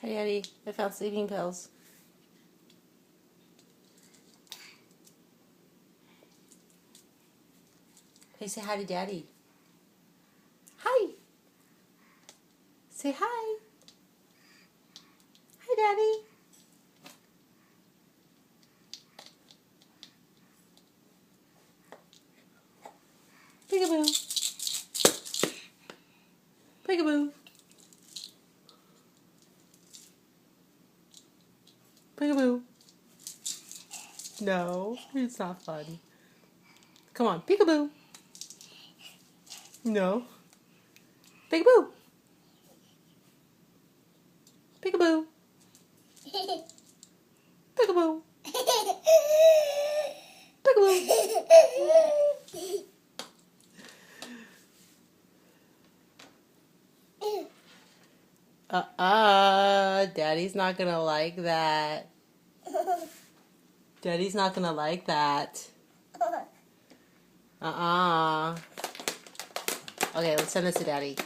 Hey Eddie, I found sleeping pills. Hey, say hi to Daddy. Hi. Say hi. Hi, Daddy. Peekaboo. Peekaboo. Peekaboo. No, it's not fun. Come on, peekaboo. No. Peekaboo. Peekaboo. Peekaboo. Peekaboo. Daddy's not gonna like that. Daddy's not gonna like that. Okay, let's send this to Daddy.